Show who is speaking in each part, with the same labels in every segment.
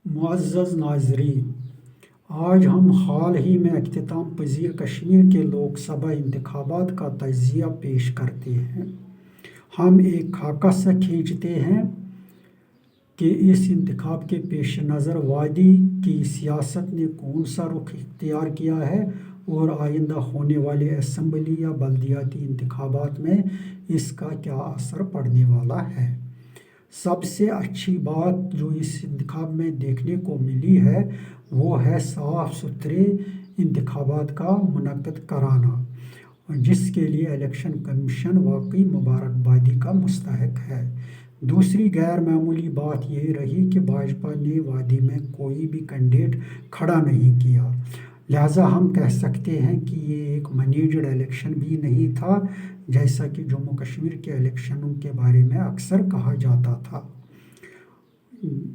Speaker 1: معزز ناظرین، آج ہم حال ہی میں اختتام پذیر کشمیر کے لوک سبھا انتخابات کا تجزیہ پیش کرتے ہیں۔ ہم ایک خاکہ سا کھینچتے ہیں کہ اس انتخاب کے پیش نظر وادی کی سیاست نے کون سا رخ اختیار کیا ہے اور آئندہ ہونے والے اسمبلی یا بلدیاتی انتخابات میں اس کا کیا اثر پڑنے والا ہے۔ سب سے اچھی بات جو اس انتخاب میں دیکھنے کو ملی ہے وہ ہے صاف ستھرے انتخابات کا منعقد کرانا، جس کے لیے الیکشن کمیشن واقعی مبارکبادی کا مستحق ہے۔ دوسری غیر معمولی بات یہ رہی کہ بھاجپا نے وادی میں کوئی بھی کینڈیڈیٹ کھڑا نہیں کیا، لہٰذا ہم کہہ سکتے ہیں کہ یہ ایک مینیجڈ الیکشن بھی نہیں تھا، جیسا کہ جموں کشمیر کے الیکشنوں کے بارے میں اکثر کہا جاتا تھا۔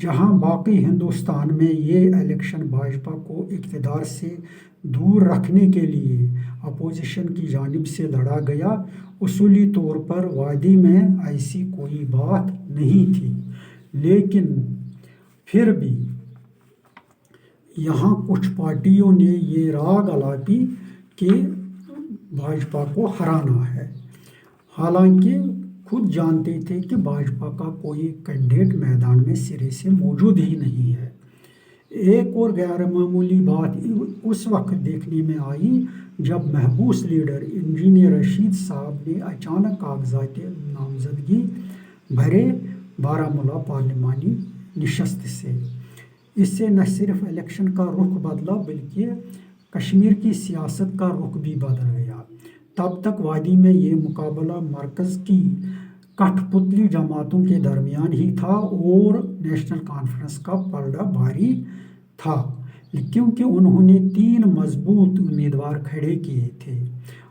Speaker 1: جہاں باقی ہندوستان میں یہ الیکشن بھاجپا کو اقتدار سے دور رکھنے کے لیے اپوزیشن کی جانب سے لڑا گیا، اصولی طور پر وادی میں ایسی کوئی بات نہیں تھی، لیکن پھر بھی یہاں کچھ پارٹیوں نے یہ راگ الاپی کہ بھاجپا کو ہرانا ہے، حالانکہ خود جانتے تھے کہ بھاجپا کا کوئی کینڈیڈیٹ میدان میں سرے سے موجود ہی نہیں ہے۔ ایک اور غیر معمولی بات اس وقت دیکھنے میں آئی جب محبوس لیڈر انجینئر رشید صاحب نے اچانک کاغذات نامزدگی بھرے بارہمولہ پارلیمانی نشست سے۔ اس سے نہ صرف الیکشن کا رخ بدلا بلکہ کشمیر کی سیاست کا رخ بھی بدل گیا۔ تب تک وادی میں یہ مقابلہ مرکز کی کٹھ پتلی جماعتوں کے درمیان ہی تھا اور نیشنل کانفرنس کا پلڑا بھاری تھا، کیونکہ انہوں نے 3 مضبوط امیدوار کھڑے کیے تھے۔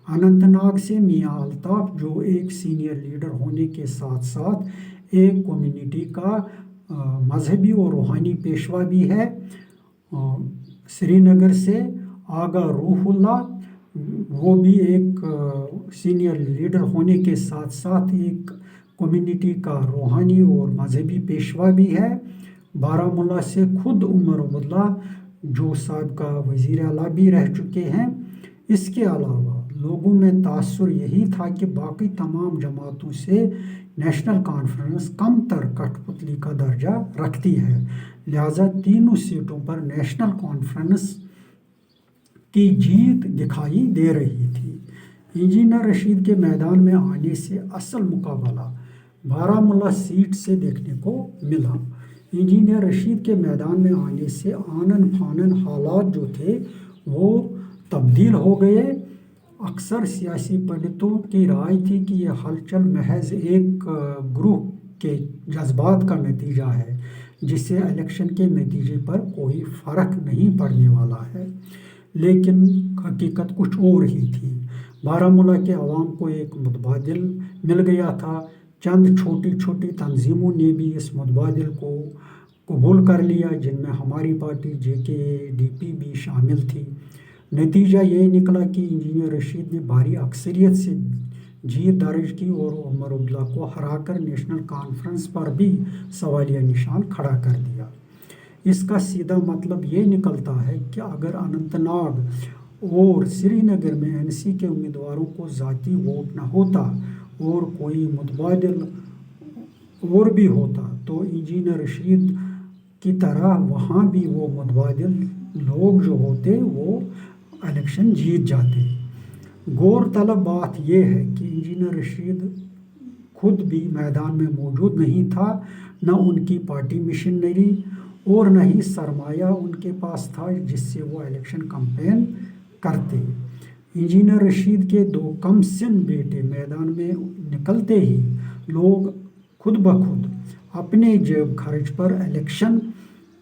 Speaker 1: اننت ناگ سے میاں الطاف، جو ایک سینئر لیڈر ہونے کے ساتھ ساتھ ایک کمیونٹی کا مذہبی اور روحانی پیشوا بھی ہے۔ سری نگر سے آغا روح اللہ، وہ بھی ایک سینئر لیڈر ہونے کے ساتھ ساتھ ایک کمیونٹی کا روحانی اور مذہبی پیشوا بھی ہے۔ بارہمولہ سے خود عمر عبداللہ، جو سابقہ وزیر اعلیٰ بھی رہ چکے ہیں۔ اس کے علاوہ لوگوں میں تاثر یہی تھا کہ باقی تمام جماعتوں سے نیشنل کانفرنس کم تر کٹھ پتلی کا درجہ رکھتی ہے، لہٰذا تینوں سیٹوں پر نیشنل کانفرنس کی جیت دکھائی دے رہی تھی۔ انجینئر رشید کے میدان میں آنے سے اصل مقابلہ بارہمولہ سیٹ سے دیکھنے کو ملا۔ انجینئر رشید کے میدان میں آنے سے آنن فانن حالات جو تھے وہ تبدیل ہو گئے۔ اکثر سیاسی پنڈتوں کی رائے تھی کہ یہ ہلچل محض ایک گروہ کے جذبات کا نتیجہ ہے، جس سے الیکشن کے نتیجے پر کوئی فرق نہیں پڑنے والا ہے، لیکن حقیقت کچھ اور ہی تھی۔ بارہمولہ کے عوام کو ایک متبادل مل گیا تھا۔ چند چھوٹی چھوٹی تنظیموں نے بھی اس متبادل کو قبول کر لیا، جن میں ہماری پارٹی JKADP بھی شامل تھی۔ نتیجہ یہ نکلا کہ انجینئر رشید نے بھاری اکثریت سے جیت درج کی اور عمر عبداللہ کو ہرا کر نیشنل کانفرنس پر بھی سوالیہ نشان کھڑا کر دیا۔ اس کا سیدھا مطلب یہ نکلتا ہے کہ اگر اننت ناگ اور سری نگر میں NC کے امیدواروں کو ذاتی ووٹ نہ ہوتا اور کوئی متبادل اور بھی ہوتا تو انجینئر رشید کی طرح وہاں بھی وہ متبادل لوگ جو ہوتے وہ الیکشن جیت جاتے۔ غور طلب بات یہ ہے کہ انجینئر رشید خود بھی میدان میں موجود نہیں تھا، نہ ان کی پارٹی مشینری اور نہ ہی سرمایہ ان کے پاس تھا جس سے وہ الیکشن کمپین کرتے۔ انجینئر رشید کے 2 کم سن بیٹے میدان میں نکلتے ہی لوگ خود بخود اپنے جیب خرچ پر الیکشن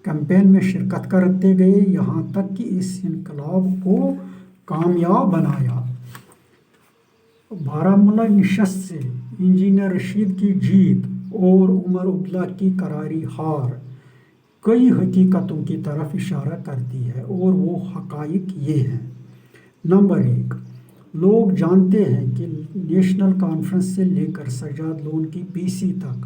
Speaker 1: کمپین میں شرکت کرتے گئے، یہاں تک کہ اس انقلاب کو کامیاب بنایا۔ بارہمولہ نشست سے انجینئر رشید کی جیت اور عمر عبداللہ کی کراری ہار کئی حقیقتوں کی طرف اشارہ کرتی ہے، اور وہ حقائق یہ ہیں۔ نمبر 1، لوگ جانتے ہیں کہ نیشنل کانفرنس سے لے کر سجاد لون کی PC تک